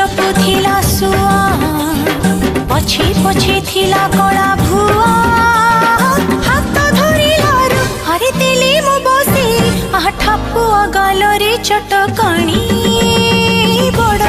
जपुथिला सुआ पछे पछे थिला कला भुआ हाथ धरिलारु हरे दिली मु बसे आहा ठापुआ गालरे चटकणी बड़